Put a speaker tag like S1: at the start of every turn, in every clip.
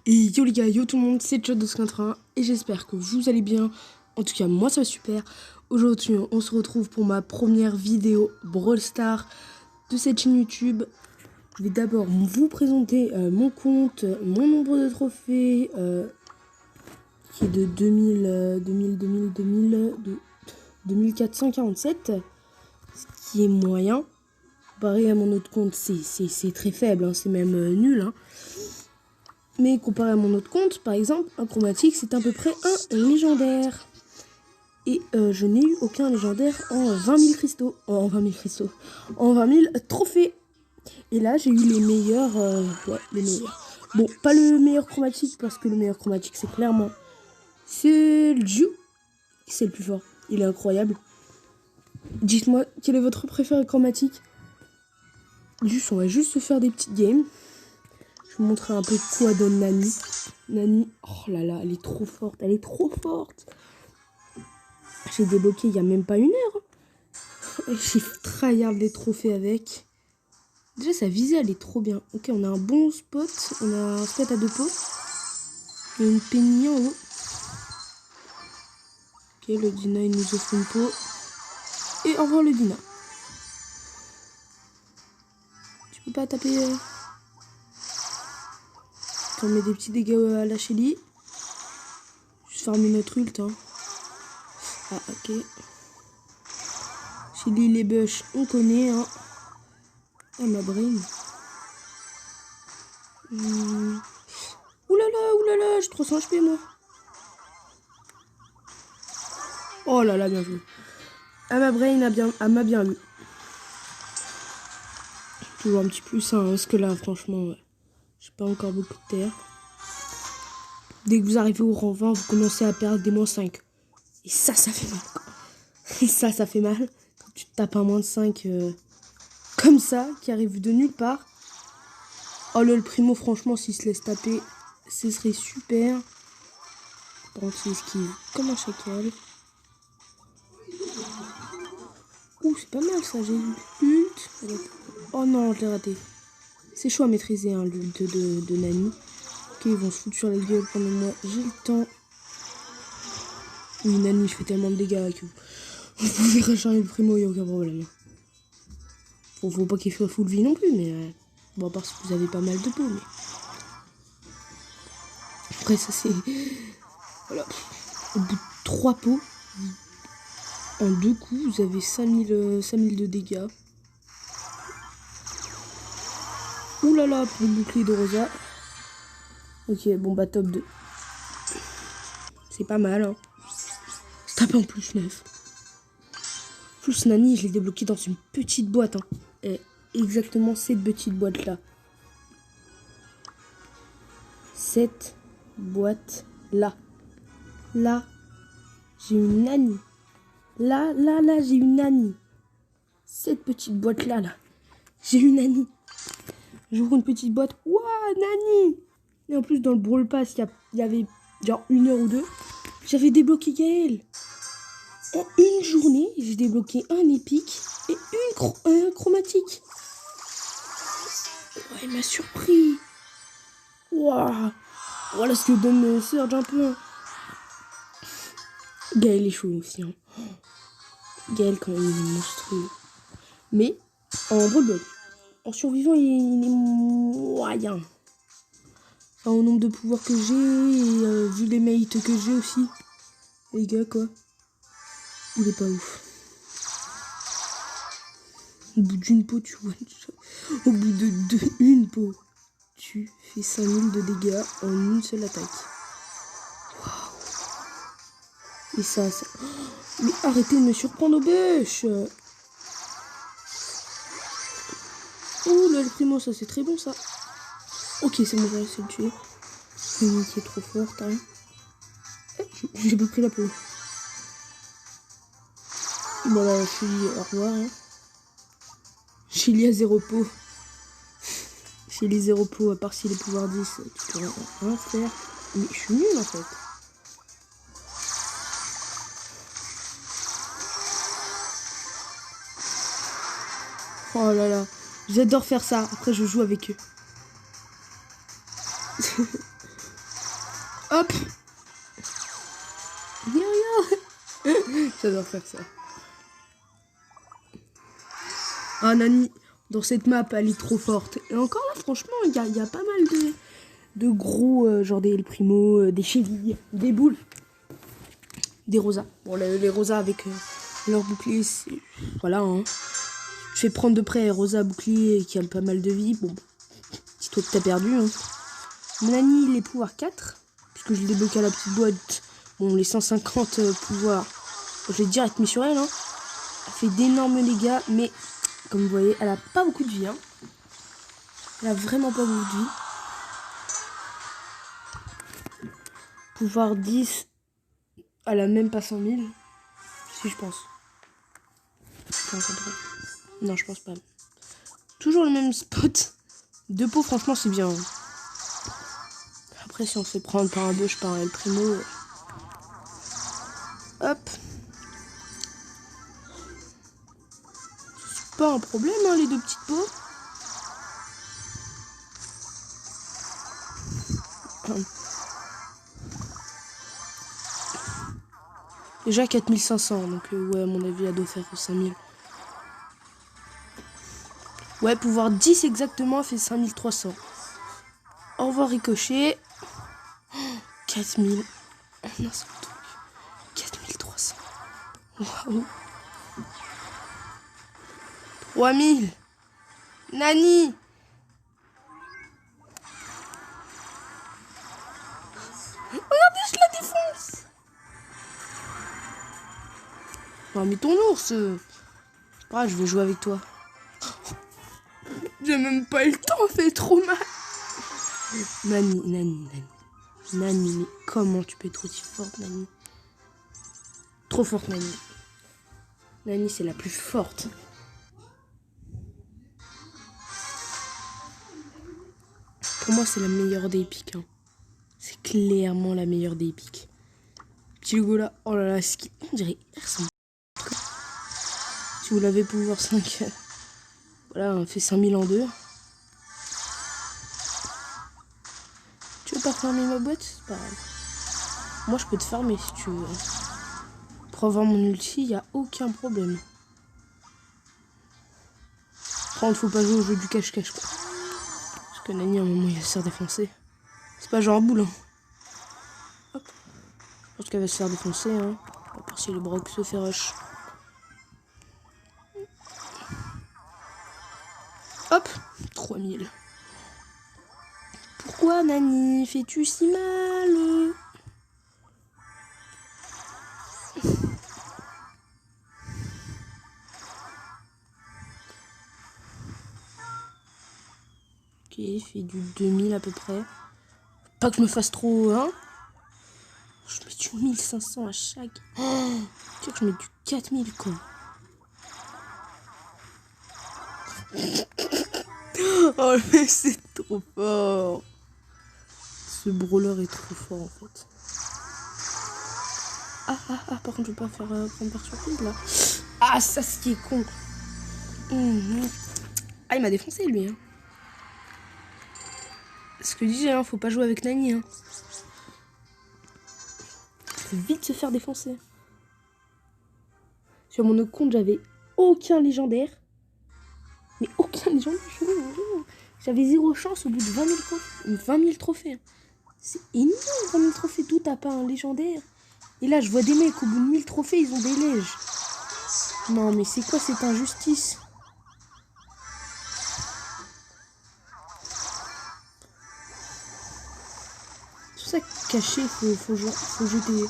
S1: Et yo les gars, yo tout le monde, c'est Chad251 et j'espère que vous allez bien. En tout cas, moi ça va super. Aujourd'hui, on se retrouve pour ma première vidéo Brawl Stars de cette chaîne YouTube. Je vais d'abord vous présenter mon compte, mon nombre de trophées, qui est de 2447, ce qui est moyen. Comparé à mon autre compte, c'est très faible, hein, c'est même nul. Hein. Mais comparé à mon autre compte, par exemple, un chromatique, c'est à peu près un légendaire. Et je n'ai eu aucun légendaire en 20 000 cristaux. En 20 000 cristaux. En 20 000 trophées. Et là, j'ai eu les meilleurs. Ouais, les meilleurs. Bon, pas le meilleur chromatique, parce que le meilleur chromatique, c'est clairement. C'est le Jiu. C'est le plus fort. Il est incroyable. Dites-moi, quel est votre préféré chromatique? Juste, on va juste se faire des petites games. Je vais vous montrer un peu quoi donne Nani. Nani, oh là là, elle est trop forte, elle est trop forte. J'ai débloqué il n'y a même pas une heure. J'ai tryhard les trophées avec. Déjà, sa visée, elle est trop bien. Ok, on a un bon spot. On a un spot à 2 pots. Il y a une Penny en haut. Ok, le Dina, il nous offre une pot. Et au revoir le Dina. Tu peux pas taper... On met des petits dégâts à la Shelly. Juste farmer notre ult. Hein. Ah, ok. Shelly, les bush, on connaît. Hein. Ah, ma brain. Oulala, j'ai 300 HP, moi. Oh là là, bien joué. Ah, ma brain m'a bien lu. Toujours un petit plus, hein, parce que là, franchement, ouais, j'ai pas encore beaucoup de terre. Dès que vous arrivez au rang 20, vous commencez à perdre des -5. Et ça fait mal. Et ça fait mal. Quand tu te tapes un -5 comme ça, qui arrive de nulle part. Oh là, le primo, franchement, s'il se laisse taper, ce serait super. Par contre, il esquive comme un chacal. Ouh, c'est pas mal ça, j'ai eu l'ult. Oh non, je l'ai raté. C'est chaud à maîtriser, hein, l'ult de Nani. Ok, ils vont se foutre sur la gueule pendant moi. J'ai le temps. Oui, Nani, je fais tellement de dégâts que vous pouvez recharger le primo, il n'y a aucun problème. Faut pas qu'il fasse full vie non plus, mais bon, à part si vous avez pas mal de pots, mais. Après, ça c'est. Voilà. Au bout de 3 pots, en 2 coups, vous avez 5000 de dégâts. Ouh là là, pour le bouclier de Rosa. Ok, bon bah top 2. C'est pas mal, hein. Ça tape en plus 9. Plus Nani, je l'ai débloqué dans une petite boîte, hein. Et exactement cette petite boîte là. Cette boîte là. Là, j'ai une Nani. Là, j'ai une Nani. Cette petite boîte là, j'ai une Nani. J'ouvre une petite boîte. Ouah, Nani! Et en plus, dans le Brawl Pass, il y avait genre 1 heure ou 2. J'avais débloqué Gaël. En une journée, j'ai débloqué un épique et un chromatique. Oh, il m'a surpris. Waouh! Voilà ce que donne Surge un peu. Gaël est chaud aussi. Hein. Gaël, quand même, il est monstrueux. Mais en Brawl Ball, en survivant, il est moyen. Enfin, au nombre de pouvoirs que j'ai et vu les mates que j'ai aussi. Les gars, quoi. Il est pas ouf. Au bout d'une peau, tu vois. Au bout de une peau, tu fais 5000 de dégâts en une seule attaque. Waouh. Et ça. Oh, mais arrêtez de me surprendre au bush. Oh là, le primo, ça c'est très bon ça. Ok, c'est bon, j'ai réussi à le tuer. Une qui est trop forte, hein. J'ai pas pris la peau. Bon là, je suis au revoir. Hein. Chili à 0 pot. Chez les 0 pots, à part si les pouvoirs 10, tu peux rien faire. Mais je suis nul en fait. Oh là là, j'adore faire ça. Après, je joue avec eux. Hop. J'adore faire ça. Ah, Nani, dans cette map, elle est trop forte. Et encore là, franchement, il y a pas mal de gros, genre des El Primo, des chevilles, des boules, des rosas. Bon, les rosas avec leur bouclier, c'est... Voilà, hein. Je fais prendre de près Rosa bouclier qui a pas mal de vie. Bon, dis-toi que t'as perdu. Hein. Nani, les pouvoirs 4, puisque je l'ai débloqué à la petite boîte. Bon, les 150 pouvoirs, je l'ai direct mis sur elle. Hein. Elle fait d'énormes dégâts, mais comme vous voyez, elle a pas beaucoup de vie. Hein. Elle a vraiment pas beaucoup de vie. Pouvoir 10, elle a même pas 100 000. Si, je pense. Non, je pense pas. Toujours le même spot. 2 pots, franchement, c'est bien. Après, si on se fait prendre par un bûche, par un El Primo... Hop. C'est pas un problème, hein, les 2 petites pots. Déjà 4500, donc ouais, à mon avis, elle doit faire 5000. Ouais, pouvoir 10 exactement fait 5300. Au revoir ricochet. 4000. Non, c'est un truc. 4300. Waouh. 3000. Nani. Regardez, je la défonce. Non, mais ton ours. Ah, je vais jouer avec toi. J'ai même pas eu le temps, ça fait trop mal. Nani, mais comment tu peux être aussi forte, Nani? Trop forte, Nani. Nani, c'est la plus forte. Pour moi, c'est la meilleure des épiques. Hein. C'est clairement la meilleure des épiques. Petit logo là, oh là là, on dirait il ressemble. Si vous l'avez pouvoir 5, voilà, on fait 5000 en 2. Tu veux pas farmer ma boîte? C'est pas grave. Moi, je peux te farmer si tu veux. Pour avoir mon ulti, il n'y a aucun problème. Par contre, faut pas jouer au jeu du cache-cache, quoi. Parce que Nani, à un moment, il va se faire défoncer. C'est pas genre boule, hein. Hop. Je pense qu'elle va se faire défoncer, hein. À part si le Brock se fait rush. Hop. 3000. Pourquoi, Nani, fais-tu si mal? Ok, il fait du 2000 à peu près. Pas que je me fasse trop, hein. Je mets du 1500 à chaque. Oh, tu sais que je mets du 4000, quoi. Oh, mais c'est trop fort. Ce brawler est trop fort, en fait. Par contre, je vais pas faire prendre par surprise, là. Ah, ça, ce qui est con. Ah, il m'a défoncé, lui, hein. Ce que je disais, hein, faut pas jouer avec Nani, hein. Faut vite se faire défoncer. Sur mon autre compte, j'avais aucun légendaire. Mais aucun légendaire. J'avais 0 chance au bout de 20 000 trophées. C'est énorme, 20 000 trophées. Tout t'as pas un légendaire. Et là, je vois des mecs, au bout de 1000 trophées, ils ont des lèges. Non, mais c'est quoi cette injustice? C'est pour ça que caché, faut jeter.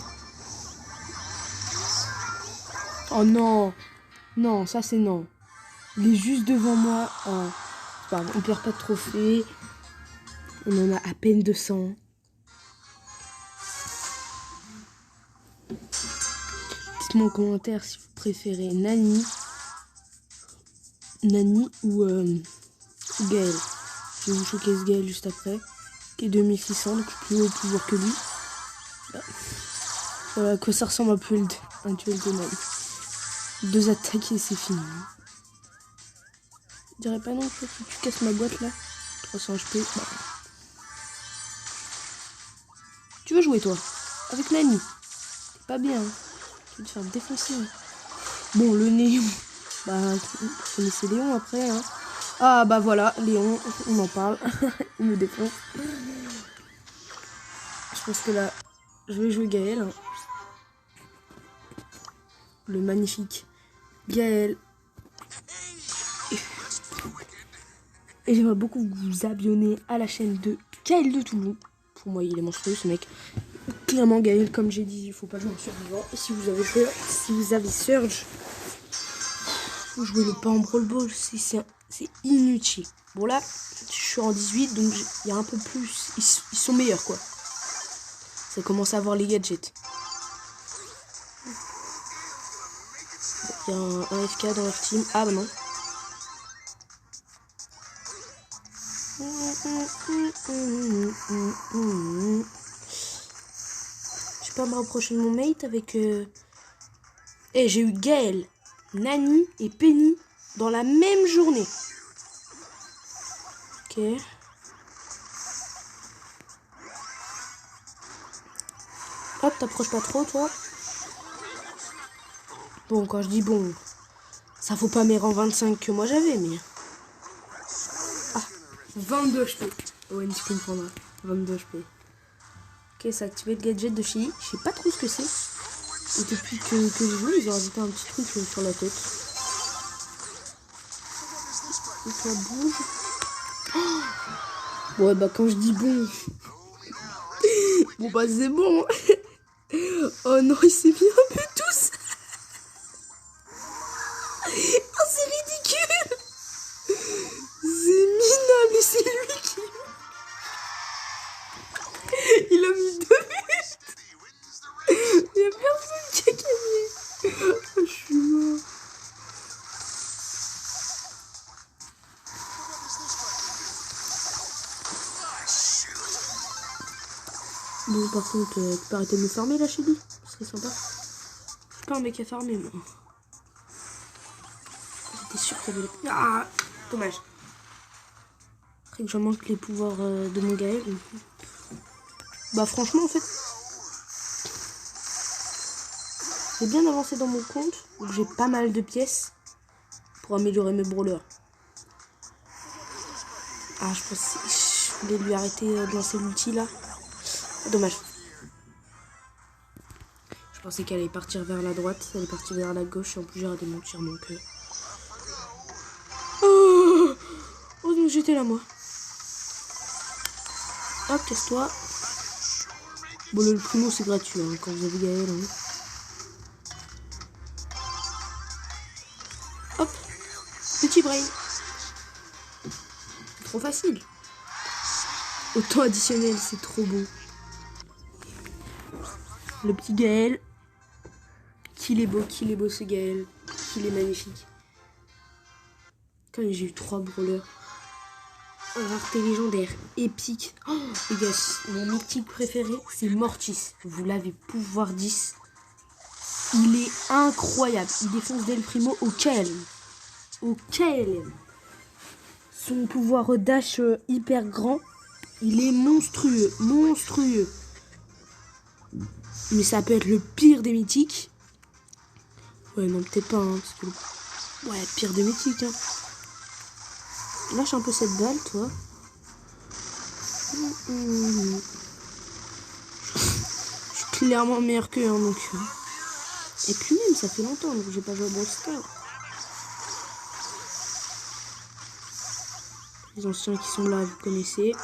S1: Oh non. Non, ça c'est non. Il est juste devant moi. Oh. Pardon, on perd pas de trophées. On en a à peine 200. Dites-moi en commentaire si vous préférez Nani ou Gaël. Je vais vous choquer ce Gaël juste après. Qui est 2600, donc plus haut pouvoir que lui. Voilà à quoi ça ressemble un duel de Nani. 2 attaques et c'est fini. Je dirais pas non, faut que tu casses ma boîte là. 300 HP. Bah. Tu veux jouer, toi? Avec Nani? C'est pas bien. Hein. Tu veux te faire défoncer. Hein. Bon, le Néon. Bah, vous connaissez Léon après. Hein. Ah, bah voilà, Léon, on en parle. Il me défonce. Je pense que là, je vais jouer Gaël. Hein. Le magnifique Gaël. Et j'aimerais beaucoup vous abonner à la chaîne de Gaël de Toulon. Pour moi, il est monstrueux, ce mec. Clairement, Gaël, comme j'ai dit, il faut pas jouer en survivant. Et si vous avez peur, si vous avez Surge, vous jouez le pas en Brawl Ball, c'est inutile. Bon là, je suis en 18, donc il y a un peu plus. Ils sont meilleurs, quoi. Ça commence à avoir les gadgets. Il y a un FK dans leur team. Ah bah non. Je peux pas me rapprocher de mon mate avec... Eh, j'ai eu Gaël, Nani et Penny dans la même journée. Ok. Hop, t'approches pas trop, toi. Bon, quand je dis bon, ça faut pas mes rangs 25 que moi j'avais, mais... Ah, 22 HP. Ouais, tu comprendras. 22 HP. Ok, ça a activé le gadget de Chili. Je sais pas trop ce que c'est. Et depuis que j'ai joué, ils ont rajouté un petit truc sur la tête. Et ça bouge. Oh ouais, bah quand je dis bon... Bon bah c'est bon. Oh non, il s'est mis un peu tous. Oh, c'est ridicule. C'est minable et c'est lui qui... Il a mis 2 buts. Il y a personne qui a gagné. Oh, je suis mort. Bon, par contre, tu peux arrêter de me farmer là, chérie. Ce serait sympa. Je suis pas un mec à farmer, moi. J'étais sûr qu'il y avait... Ah, dommage. Après que je manque les pouvoirs de mon Gaël. Bah franchement, en fait... J'ai bien avancé dans mon compte. Donc j'ai pas mal de pièces pour améliorer mes brawlers. Ah, je pense que je voulais lui arrêter de lancer l'ulti là. Dommage. Je pensais qu'elle allait partir vers la droite, elle est partie vers la gauche et en plus j'ai raté mon tir donc... Oh, oh donc j'étais là moi. Hop, casse-toi. Bon le primo c'est gratuit hein, quand vous avez Gaël. Hein. Hop, petit brain. Trop facile. Autant additionnel, c'est trop beau. Le petit Gaël. Qu'il est beau ce Gaël. Qu'il est magnifique. Quand j'ai eu 3 brawlers. Rareté légendaire, épique. Oh, les gars, mon mythique préféré, c'est Mortis. Vous l'avez, pouvoir 10. Il est incroyable. Il défonce Del Primo au KLM. Au KLM. Son pouvoir dash hyper grand. Il est monstrueux. Monstrueux. Mais ça peut être le pire des mythiques. Ouais, non, peut-être pas. Hein, parce que... Ouais, pire des mythiques. Hein. Lâche un peu cette balle, toi. Je suis clairement meilleur qu'eux, hein, donc... Et puis même, ça fait longtemps que j'ai pas joué à Brawl Stars. Les anciens qui sont là, vous connaissez.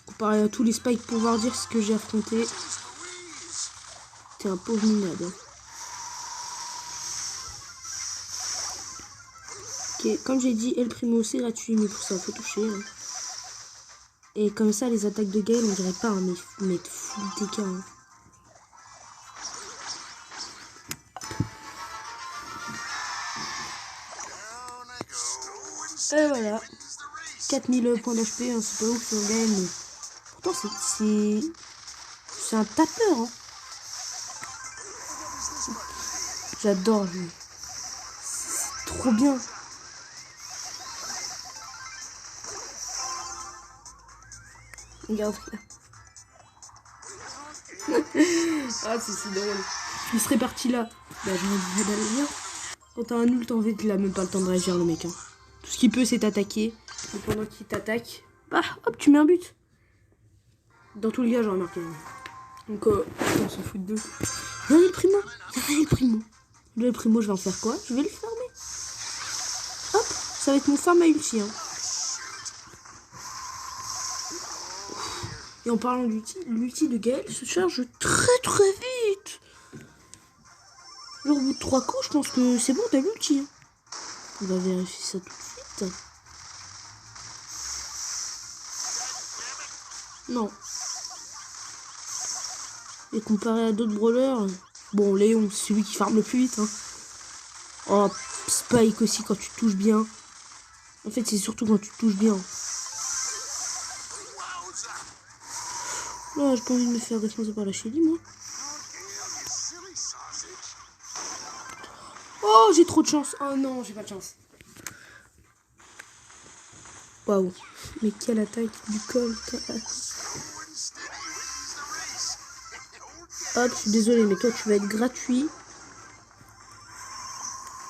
S1: Comparé à tous les spikes, pouvoir dire ce que j'ai affronté. T'es un pauvre minade. Hein. Ok, comme j'ai dit, El Primo c'est gratuit, mais pour ça, faut toucher. Hein. Et comme ça, les attaques de Gaël, on dirait pas, hein, mais mettre full TK. Hein. Et voilà. 4000 points d'HP, hein, c'est pas ouf sur Gaël, mais pourtant c'est un tapeur. Hein. J'adore lui. C'est trop bien. Regarde là. Ah, c'est si drôle. Il serait parti là. Bah, je vais aller bien. Quand t'as un ult, en fait, il a même pas le temps de réagir, le mec. Hein. Tout ce qu'il peut, c'est t'attaquer. Et pendant qu'il t'attaque, bah, hop, tu mets un but. Dans tous les cas, j'aurais marqué. Donc, on s'en fout de deux. Non, il y a le primo. Il y a le primo. Le primo, je vais en faire quoi? Je vais le farmer. Hop, ça va être mon farm à ulti. Hein. Et en parlant de l'ulti de Gaël se charge très très vite. Genre au bout de 3 coups, je pense que c'est bon, t'as l'ulti. Hein. On va vérifier ça tout de suite. Non. Et comparé à d'autres brawlers, bon, Léon, c'est celui qui farme le plus vite. Hein. Oh, Spike aussi quand tu touches bien. En fait, c'est surtout quand tu touches bien. Là, j'ai pas envie de me faire défoncer par la Shelly, moi. Oh, j'ai trop de chance. Oh non, j'ai pas de chance. Waouh. Mais quelle attaque du Colt. Hop, je suis désolée, mais toi, tu vas être gratuit.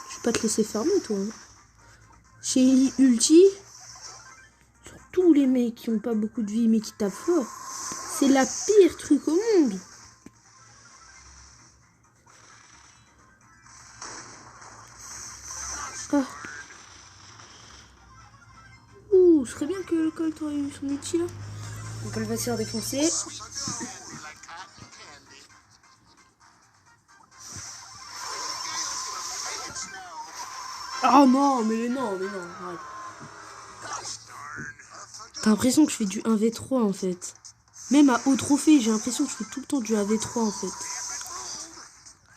S1: Je vais pas te laisser farmer, toi. Hein. Chez Ulti, sur tous les mecs qui ont pas beaucoup de vie, mais qui tapent fort, c'est la pire truc au monde. Ah. Ouh, ce serait bien que le Colt aurait eu son ulti, là. Donc, elle va se faire défoncer. Oh non, mais non, arrête. T'as l'impression que je fais du 1v3 en fait. Même à haut trophée, j'ai l'impression que je fais tout le temps du 1v3 en fait.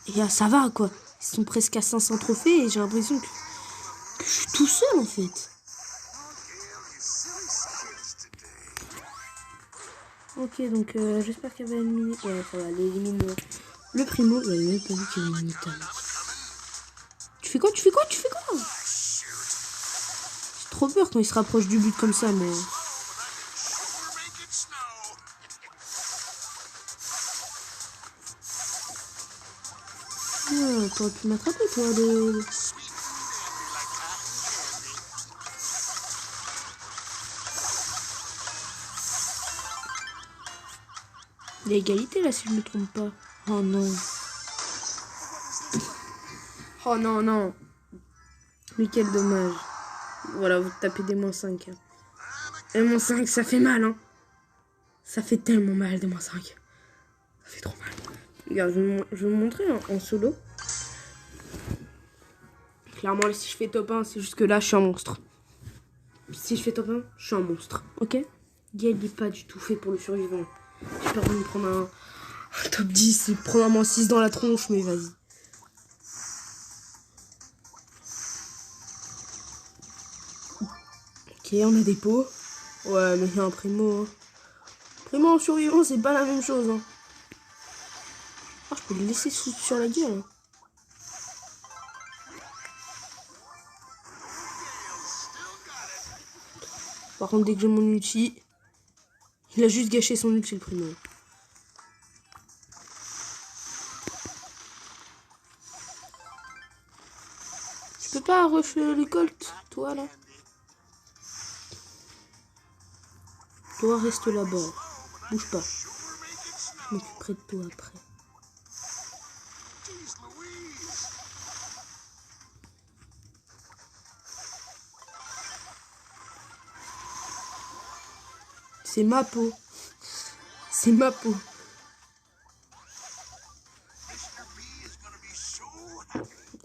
S1: Et là, ça va quoi. Ils sont presque à 500 trophées et j'ai l'impression que je suis tout seul en fait. Ok, donc j'espère qu'elle va éliminer. Ouais, ça va, elle élimine le primo. J'avais même pas vu qu'elle élimine Tu fais quoi? J'ai trop peur quand il se rapproche du but comme ça, mais. Ouais, t'aurais pu m'attraper, toi, de... Il y a égalité, là, si je me trompe pas. Oh, non. Oh, non, non. Mais quel dommage. Voilà, vous tapez des -5. Hein. Et -5, ça fait mal, hein. Ça fait tellement mal, des -5. Ça fait trop mal. Regarde, je vais vous montrer en solo. Clairement, si je fais top 1, c'est juste que là, je suis un monstre. Si je fais top 1, je suis un monstre. Ok? Gaël n'est pas du tout fait pour le survivant. J'ai peur de me prendre un top 10 et prendre un -6 dans la tronche, mais vas-y. Ok, on a des pots. Ouais, mais il y a un primo. Hein. Primo en survivant, c'est pas la même chose. Hein. Ah, je peux le laisser sur la gueule. Hein. Par contre, dès que j'ai mon ulti, il a juste gâché son ulti, le primo. Tu peux pas rush le Colt, toi, là? Toi, reste là-bas. Bouge pas. Je m'occuperai de toi après. C'est ma peau. C'est ma peau.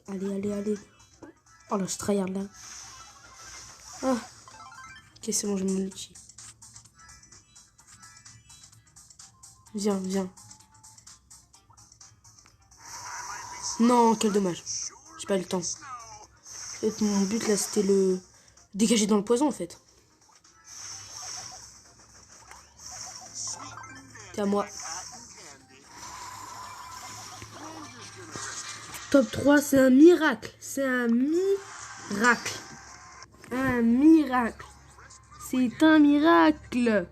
S1: Allez. Oh là, je tryhard là. Ah. Ok, c'est bon, j'ai mon ulti. Viens. Non, quel dommage. J'ai pas eu le temps. En fait, mon but là, c'était le dégager dans le poison en fait. C'est à moi. Top 3, c'est un miracle. C'est un miracle. Un miracle. C'est un miracle.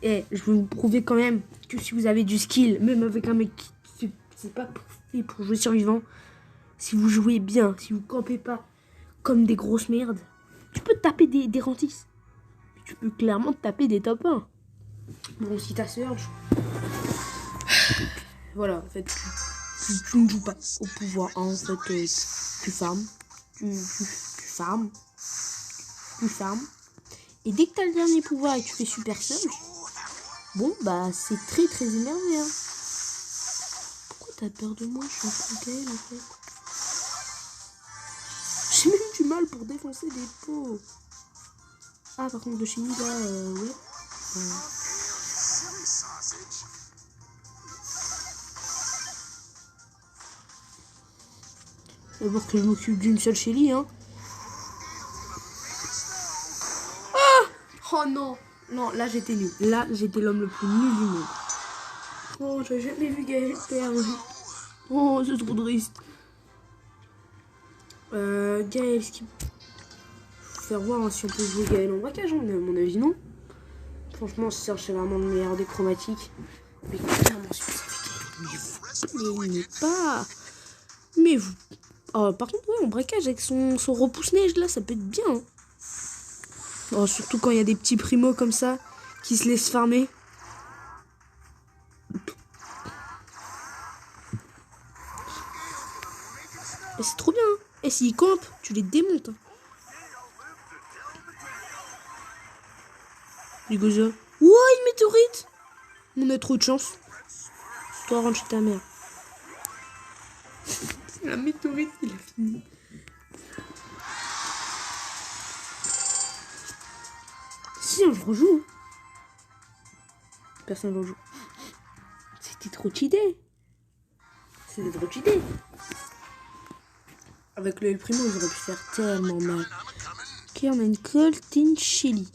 S1: je vais vous prouver quand même que si vous avez du skill, même avec un mec qui c'est pas fait pour jouer survivant, si vous jouez bien, si vous campez pas comme des grosses merdes, tu peux te taper des Rantis. Tu peux clairement te taper des top 1. Bon, si t'as Surge, voilà, en fait, tu ne joues pas au pouvoir 1, en fait, tu farmes, tu farmes. Et dès que t'as le dernier pouvoir et que tu fais Super Surge, bon, bah, c'est très très énervé, hein. Pourquoi t'as peur de moi? Je suis un peu Gaël, en fait. J'ai même du mal pour défoncer des pots. Ah, par contre, de chez nous, là, ouais. D'abord que je m'occupe d'une seule Shelly, hein. Oh non! Non, là j'étais nul. Là j'étais l'homme le plus nul du monde. Oh, j'ai jamais vu Gaël perdre. Oh, c'est trop triste. Gaël, ce qu'il faut faire voir hein, si on peut jouer Gaël en braquage, hein, mais à mon avis non. Franchement, Serge c'est vraiment le meilleur des chromatiques. Mais clairement, si vous savez Gaël, mais pas. Mais vous. Oh, par contre, ouais, en braquage avec son repousse-neige là, ça peut être bien. Hein. Oh, surtout quand il y a des petits primos comme ça qui se laissent farmer. Et c'est trop bien. Hein. Et s'ils campent, tu les démontes. Hein. Du goza. Ouah, une météorite. On a trop de chance. Toi, rentre chez ta mère. La météorite, il a fini. Si, je rejoue. Personne ne rejoue. C'était trop cheaté. C'était trop cheaté. Avec le El Primo, j'aurais pu faire tellement mal. Ok, on a une Colton Shelly.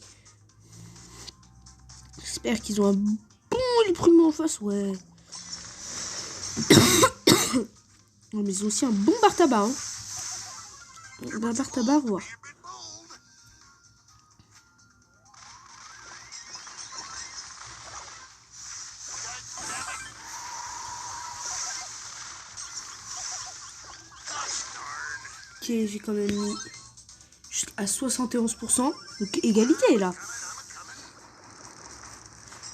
S1: J'espère qu'ils ont un bon El Primo en face. Ouais. Non, mais ils ont aussi un bon Bartaba. Hein. Bah, Bartaba, voir. Ok, j'ai quand même mis à 71%. Donc égalité là.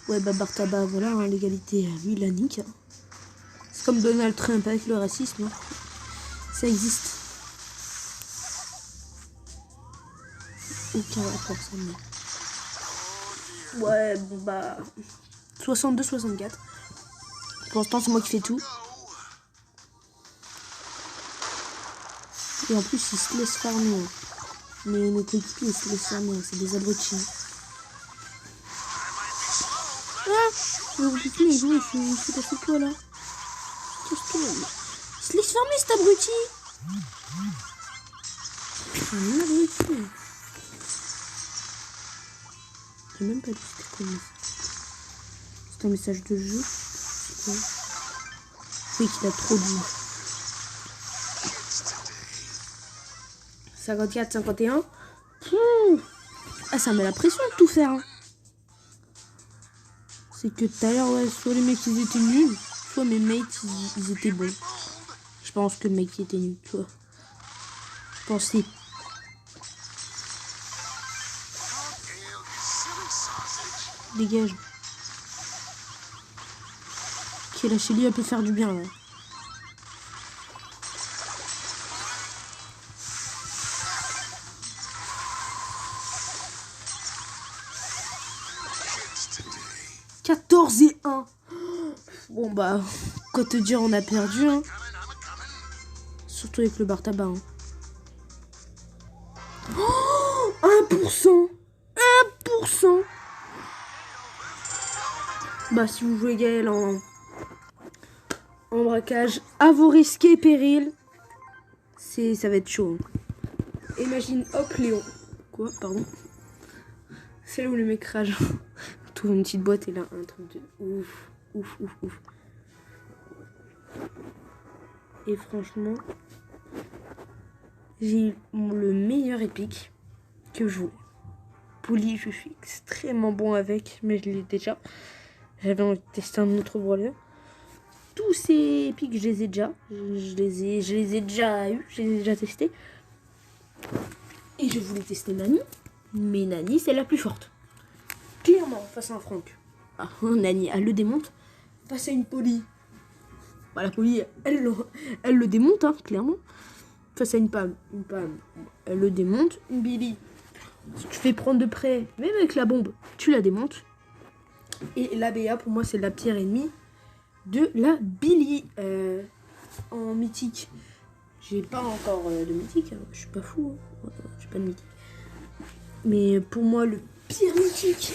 S1: Ouais, bah Bartaba, voilà, hein, l'égalité milanique. C'est comme Donald Trump avec le racisme. Hein. Ça existe. Aucun rapport, ça me. Ouais, bon bah. 62-64. Pour l'instant, c'est moi qui fais tout. Et en plus, ils se laissent farmer. Mais nos coéquipiers, ils se laissent farmer. C'est des abrutis. Ah! Le petit, il joue, il fait passer quoi là? Qu'est-ce que. Il se laisse farmer cet abruti! Un abruti! J'ai même pas dit ce que c'était. C'est un message de jeu. C'est quoi? Oui, qu'il a trop dit. 54, 51. Ah, ça met la pression de tout faire. Hein. C'est que tout à l'heure, ouais, soit les mecs ils étaient nuls, soit mes mates ils étaient bons. Je pense que le mec il était nul, tu vois. Je pensais. Dégage. Ok, la Shelly elle peut faire du bien là. « 14-1. Bon bah, quoi te dire, on a perdu. Hein. Surtout avec le Bartaba. Hein. Oh, 1%. 1%. Bah si vous jouez Gaël en braquage, à vos risques et périls, ça va être chaud. Hein. Imagine, hop, Léon. Quoi, pardon. C'est là où le mec rage. Trouve une petite boîte et là, un truc de ouf. Ouf. Et franchement, j'ai eu le meilleur épique que je voulais. poli, je suis extrêmement bon avec, mais je l'ai déjà. J'avais envie de tester un autre brawler. Tous ces épiques, je les ai déjà. Je les ai déjà eu, je les ai déjà testés. Et je voulais tester Nani. Mais Nani, c'est la plus forte. Clairement, face à un Franck. Ah, Nani, elle le démonte. Face à une Polly. Bah, la Polly, elle le démonte, hein, clairement. Face à une Pam, elle le démonte. Une Billy, si tu fais prendre de près, même avec la bombe, tu la démontes. Et la BA, pour moi, c'est la pire ennemie de la Billy. En mythique, j'ai pas encore de mythique, hein. Je suis pas fou, hein. J'ai pas de mythique. Mais pour moi, le pire mythique,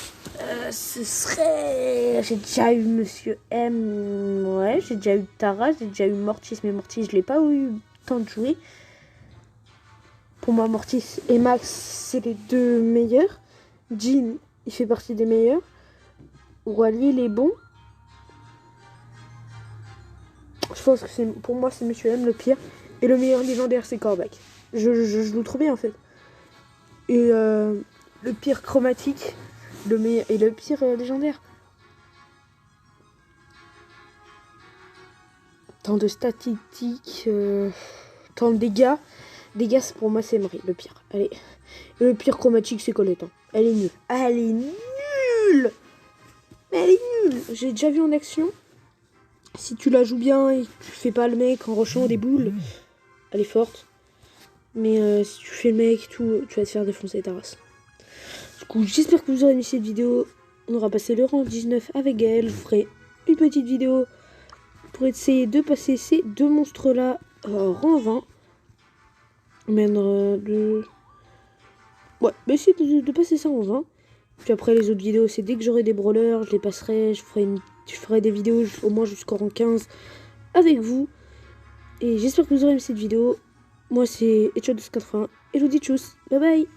S1: ce serait... J'ai déjà eu Monsieur M, ouais, j'ai déjà eu Tara, j'ai déjà eu Mortis, mais Mortis, je l'ai pas eu tant de jouer. Pour moi, Mortis et Max, c'est les deux meilleurs. Jean, il fait partie des meilleurs. Wally, il est bon. Je pense que pour moi, c'est Monsieur M le pire. Et le meilleur légendaire, c'est Corbac. Je le trouve bien, en fait. Et le pire chromatique, le meilleur et le pire légendaire. Tant de statistiques, tant de dégâts. Dégâts, pour moi, c'est Emery, le pire. Allez. Et le pire chromatique, c'est Colette. Hein. Elle est nulle. Elle est nulle. Mais elle est nulle. J'ai déjà vu en action. Si tu la joues bien et que tu fais pas le mec en rushant des boules, elle est forte. Mais si tu fais le mec et tout, tu vas te faire défoncer ta race. Du coup, j'espère que vous aurez aimé cette vidéo. On aura passé le rang 19 avec Gaël. Je vous ferai une petite vidéo pour essayer de passer ces deux monstres-là rang 20. Ouais, essayer de passer ça en 20. Puis après, les autres vidéos, c'est dès que j'aurai des brawlers, je les passerai. Je ferai des vidéos au moins jusqu'au rang 15 avec vous. Et j'espère que vous aurez aimé cette vidéo. Moi, c'est Etchot280 et je vous dis tchuss. Bye bye.